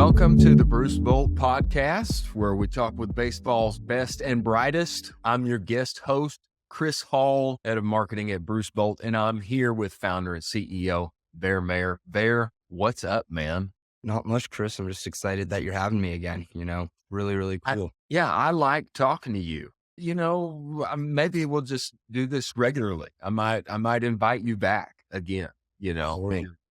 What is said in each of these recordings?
Welcome to the Bruce Bolt podcast, where we talk with baseball's best and brightest. I'm your guest host, Chris Hall, head of marketing at Bruce Bolt, and I'm here with founder and CEO, Bear Mayer. Bear, what's up, man? Not much, Chris. I'm just excited that you're having me again. Really, really cool. I like talking to you. Maybe we'll just do this regularly. I might invite you back again,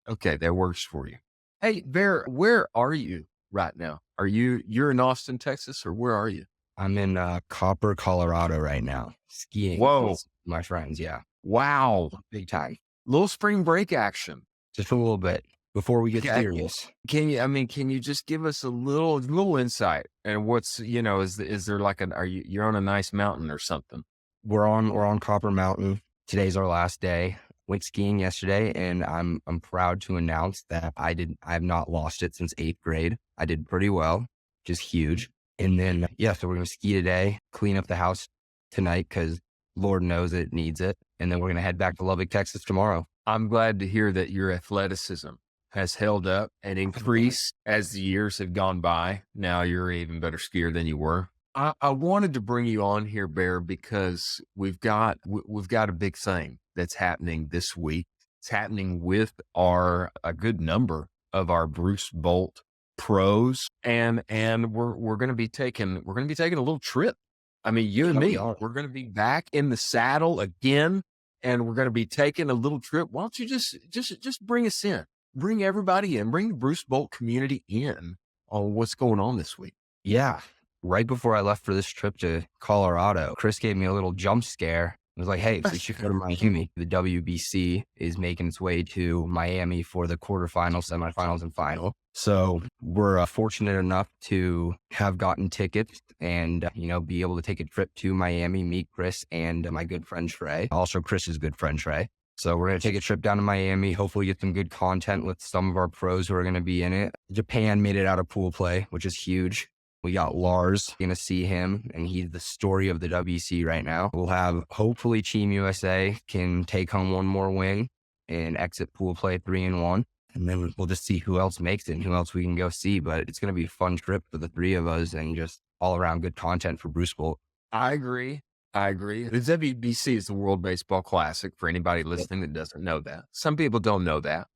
Okay, that works for you. Hey, Bear, where are you right now? You're in Austin, Texas, or where are you? I'm in Copper, Colorado right now, skiing. Whoa. With my friends. Yeah. Wow. Big time. Little spring break action. Just a little bit before we get serious. Can you just give us a little insight? And what's, is there like you're on a nice mountain or something? We're on Copper Mountain. Today's our last day. Went skiing yesterday, and I'm proud to announce that I have not lost it since 8th grade. I did pretty well, just huge. And then, so we're going to ski today, clean up the house tonight because Lord knows it needs it. And then we're going to head back to Lubbock, Texas tomorrow. I'm glad to hear that your athleticism has held up and increased as the years have gone by. Now you're an even better skier than you were. I wanted to bring you on here, Bear, because we've got a big thing that's happening this week. It's happening with a good number of our Bruce Bolt pros, and we're going to be taking a little trip. I mean, you and me, we're going to be back in the saddle again, and we're going to be taking a little trip. Why don't you just bring us in, bring everybody in, bring the Bruce Bolt community in on what's going on this week? Yeah. Right before I left for this trip to Colorado, Chris gave me a little jump scare. I was like, hey, we should go to Miami. The WBC is making its way to Miami for the quarterfinals, semifinals, and final. So we're fortunate enough to have gotten tickets and, be able to take a trip to Miami, meet Chris and my good friend Trey, also Chris's good friend Trey. So we're going to take a trip down to Miami, hopefully get some good content with some of our pros who are going to be in it. Japan made it out of pool play, which is huge. We got Lars, going to see him, and he's the story of the WC right now. We'll have, hopefully, Team USA can take home one more win and exit pool play 3-1. And then we'll just see who else makes it and who else we can go see. But it's going to be a fun trip for the three of us and just all around good content for Bruce Bolt. I agree. The WBC is the World Baseball Classic for anybody listening that doesn't know that. Some people don't know that,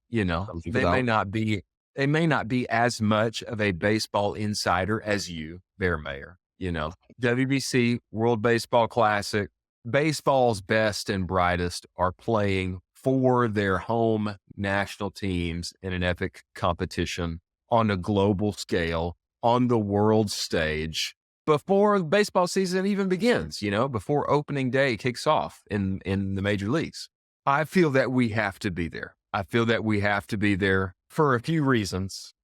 They may not be as much of a baseball insider as you, Bear Mayer. WBC, World Baseball Classic, baseball's best and brightest are playing for their home national teams in an epic competition on a global scale, on the world stage, before the baseball season even begins, before opening day kicks off in the major leagues. I feel that we have to be there. For a few reasons,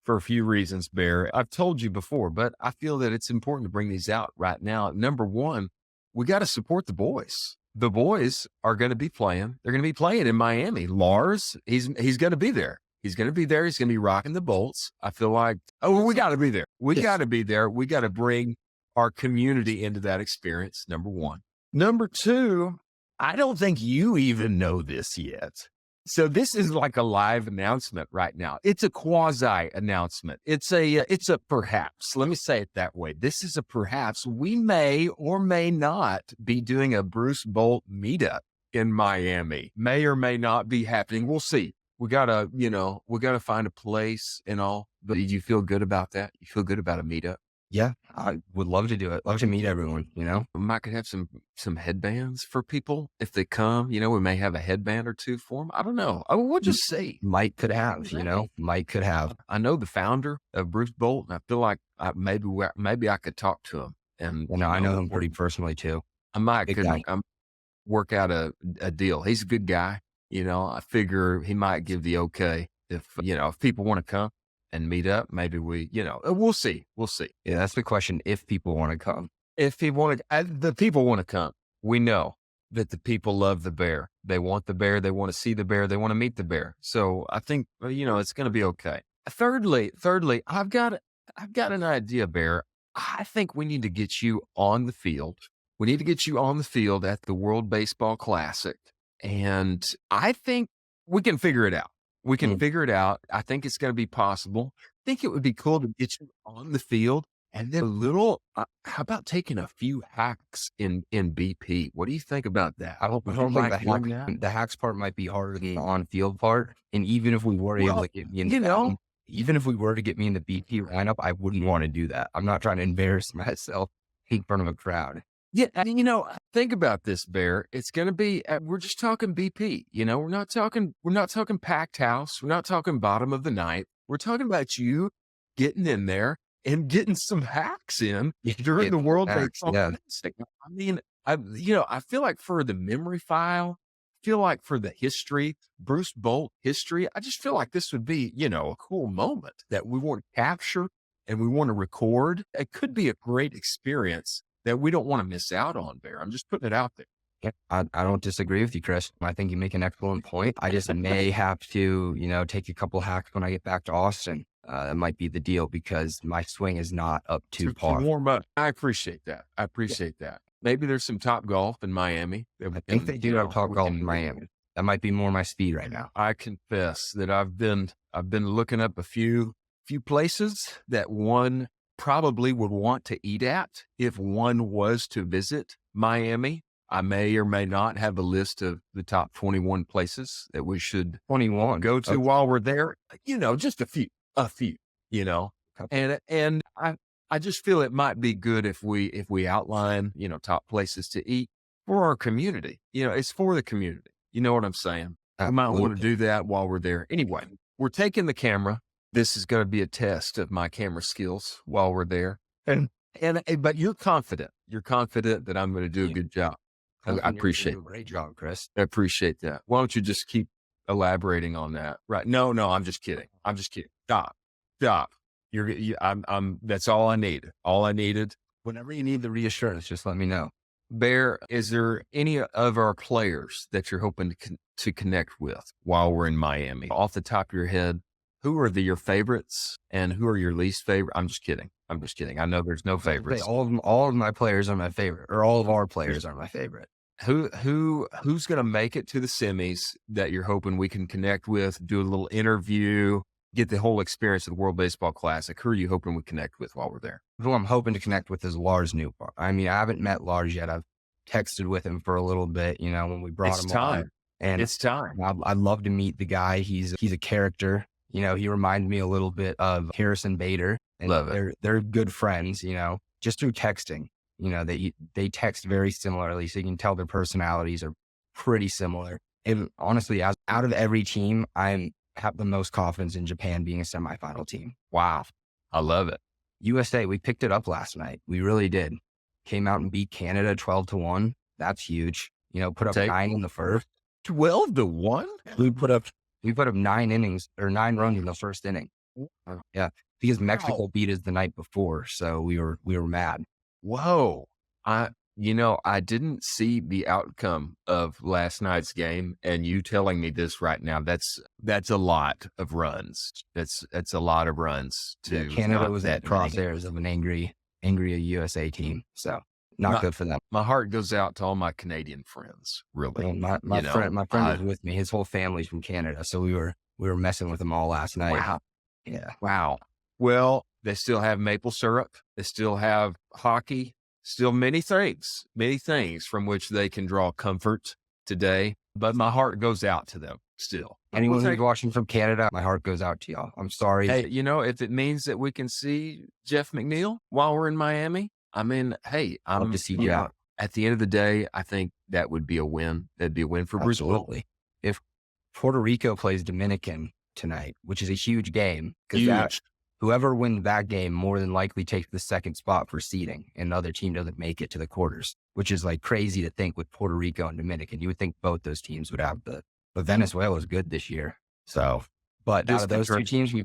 Bear. I've told you before, but I feel that it's important to bring these out right now. Number one, we got to support the boys. The boys are going to be playing. They're going to be playing in Miami. Lars, he's going to be there. He's going to be there. He's going to be rocking the Bolts. I feel like, we got to be there. We got to be there. We got to bring our community into that experience, number one. Number two, I don't think you even know this yet. So this is like a live announcement right now. It's a quasi announcement. It's a perhaps. Let me say it that way. This is a perhaps. We may or may not be doing a Bruce Bolt meetup in Miami. May or may not be happening. We'll see. We gotta find a place and all. But do you feel good about that? You feel good about a meetup? Yeah, I would love to do it. Love to meet everyone, We might could have some headbands for people if they come. We may have a headband or two for them. I don't know. We'll just see. Might could have. I know the founder of Bruce Bolt, and I feel like maybe I could talk to him. And I know him pretty personally too. I might work out a deal. He's a good guy. I figure he might give the okay if people want to come and meet up. Maybe we'll see. Yeah, that's the question. If people want to come, the people want to come. We know that the people love the bear. They want the bear. They want to see the bear. They want to meet the bear. So I think, it's going to be okay. Thirdly, I've got an idea, Bear. I think we need to get you on the field. We need to get you on the field at the World Baseball Classic. And I think we can figure it out. We can Mm. figure it out. I think it's going to be possible. I think it would be cool to get you on the field and then a little. How about taking a few hacks in BP? What do you think about that? I Would don't you think like doing that? the hacks part might be harder than the on-field part, and even if we were able Well, to get me in you know, even if we were to get me in the BP lineup, I wouldn't wanna do that. I'm not trying to embarrass myself in front of a crowd. yeah, and think about this, Bear. It's going to be. We're just talking BP. We're not talking packed house. We're not talking bottom of the ninth. We're talking about you getting in there and getting some hacks in during Get the World hacks, Baseball yeah. Classic. I mean, I feel like for the memory file, feel like for the history, Bruce Bolt history, I just feel like this would be, a cool moment that we want to capture and we want to record. It could be a great experience that we don't want to miss out on, Bear. I'm just putting it out there. Yeah, I don't disagree with you, Chris. I think you make an excellent point. I just may have to, take a couple hacks when I get back to Austin. That might be the deal because my swing is not up to To par. warm up. I appreciate that. Maybe there's some Top Golf in Miami. That we I think can, they do have Top we Golf can- in Miami. That might be more my speed right now. I confess that I've been looking up a few places that one probably would want to eat at if one was to visit Miami. I may or may not have a list of the top 21 places that we should 21. go to Okay. while we're there. Just a few, Okay. and I just feel it might be good if we outline, top places to eat for our community. It's for the community. You know what I'm saying? We might want to Absolutely. do that while we're there. Anyway, we're taking the camera. This is going to be a test of my camera skills while we're there. But you're confident. You're confident that I'm going to do a good job. I You're gonna appreciate do a great job, Chris. I appreciate that. Why don't you just keep elaborating on that? Right. No, I'm just kidding. Stop. That's all I needed. All I needed. Whenever you need the reassurance, just let me know. Bear, is there any of our players that you're hoping to connect with while we're in Miami? Off the top of your head, who are your favorites and who are your least favorite? I'm just kidding. I know there's no favorites. All of my players are my favorite, or all of our players are my favorite. Who's going to make it to the semis that you're hoping we can connect with, do a little interview, get the whole experience of the World Baseball Classic? Who are you hoping we connect with while we're there? Who I'm hoping to connect with is Lars Newbar. I mean, I haven't met Lars yet. I've texted with him for a little bit, when we brought It's him time. on. And It's time. I'd love to meet the guy. He's a character. He reminds me a little bit of Harrison Bader. And Love it. They're good friends, just through texting. They text very similarly, so you can tell their personalities are pretty similar. And honestly, out of every team, I have the most confidence in Japan being a semifinal team. Wow. I love it. USA, we picked it up last night. We really did. Came out and beat Canada 12-1. That's huge. Put up 9 in the first. 12-1? We put up 9 innings or 9 runs in the first inning. Yeah, because Mexico beat us the night before, so we were mad. Whoa. I didn't see the outcome of last night's game, and you telling me this right now, that's a lot of runs. That's a lot of runs to Canada not was that at many. crosshairs of an angry USA team, so not Not- good for them. My heart goes out to all my Canadian friends, really. Well, my you know, friend I- was with me. His whole family's from Canada, so we were messing with them all last night. Wow. Yeah. Wow. Well, they still have maple syrup. They still have hockey, still many things from which they can draw comfort today. But my heart goes out to them still. Anyone We'll who's watching from Canada, my heart goes out to y'all. I'm sorry. Hey, if it means that we can see Jeff McNeil while we're in Miami, I mean, hey, I'd love I'm to see you you know, out. At the end of the day, I think that would be a win. That'd be a win for Bruce Bolt. Absolutely. If Puerto Rico plays Dominican tonight, which is a huge game, because Huge. whoever wins that game more than likely takes the second spot for seeding, and the other team doesn't make it to the quarters, which is like crazy to think with Puerto Rico and Dominican. You would think both those teams would have but Venezuela is good this year. So, but out Just of those two concur- teams, we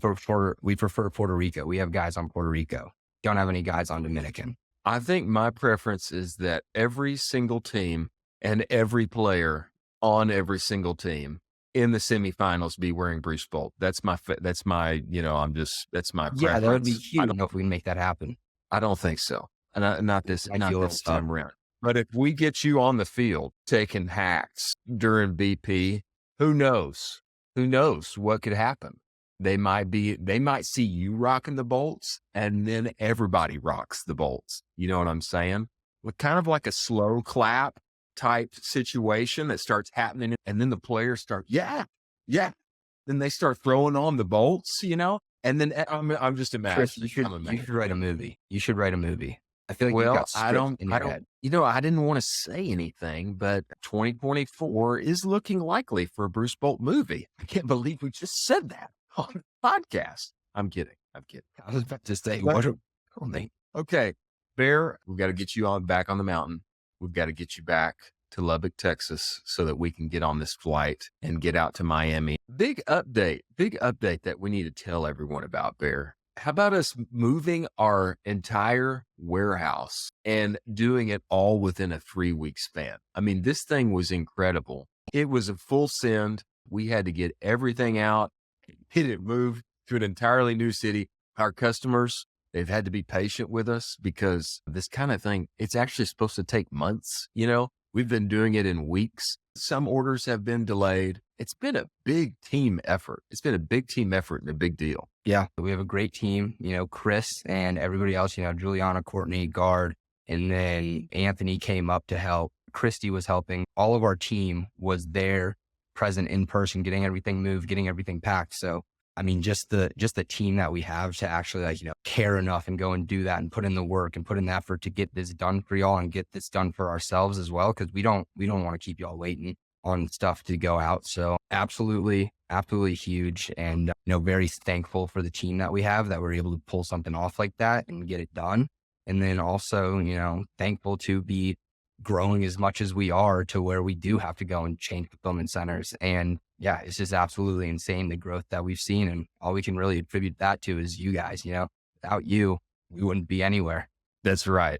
prefer Puerto Rico. We have guys on Puerto Rico. Don't have any guys on Dominican. I think my preference is that every single team and every player on every single team in the semifinals be wearing Bruce Bolt. That's my, that's my preference. Yeah, that would be I huge. I don't don't, know if we can make that happen. I don't think so. And not this I feel time around. But if we get you on the field taking hacks during BP, who knows? Who knows what could happen? They might see you rocking the bolts and then everybody rocks the bolts. You know what I'm saying? Kind of like a slow clap type situation that starts happening. And then the players start, yeah, yeah. Then they start throwing on the bolts, and then I'm just Chris, imagining. you should write a movie. You should write a movie. I feel like you've Well, got script in your head. I didn't want to say anything, but 2024 is looking likely for a Bruce Bolt movie. I can't believe we just said that on the podcast. I'm kidding. I was about to say, What? what a thing. Okay, Bear, we've got to get you on back on the mountain. We've got to get you back to Lubbock, Texas, so that we can get on this flight and get out to Miami. Big update that we need to tell everyone about, Bear. How about us moving our entire warehouse and doing it all within a 3-week span? I mean, this thing was incredible. It was a full send. We had to get everything out, get it moved to an entirely new city. Our customers, they've had to be patient with us because this kind of thing, it's actually supposed to take months. We've been doing it in weeks. Some orders have been delayed. It's been a big team effort. It's been a big team effort and a big deal. Yeah, we have a great team, Chris and everybody else, Juliana, Courtney, Guard, and then Anthony came up to help. Christy was helping. All of our team was there, present in person, getting everything moved, getting everything packed. So, I mean, just the team that we have to actually care enough and go and do that and put in the work and put in the effort to get this done for y'all and get this done for ourselves as well. Cause we don't want to keep y'all waiting on stuff to go out. So absolutely huge. And, very thankful for the team that we have that we're able to pull something off like that and get it done. And then also, thankful to be growing as much as we are to where we do have to go and change fulfillment centers. And yeah, it's just absolutely insane, the growth that we've seen. And all we can really attribute that to is you guys, without you, we wouldn't be anywhere. That's right.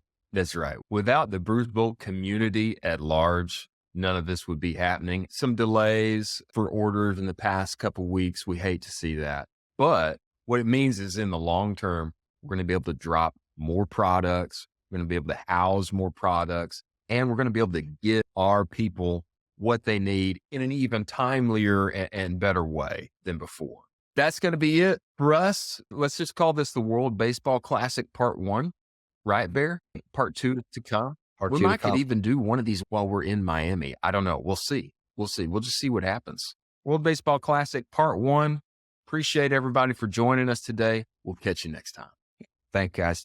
Without the Bruce Bolt community at large, none of this would be happening. Some delays for orders in the past couple of weeks. We hate to see that. But what it means is in the long term, we're going to be able to drop more products. We're going to be able to house more products. And we're going to be able to get our people what they need in an even timelier and better way than before. That's going to be it for us. Let's just call this the World Baseball Classic Part 1, right, Bear? Part 2 to come. We might could even do one of these while we're in Miami. I don't know. We'll see. We'll just see what happens. World Baseball Classic Part 1. Appreciate everybody for joining us today. We'll catch you next time. Thank you, guys.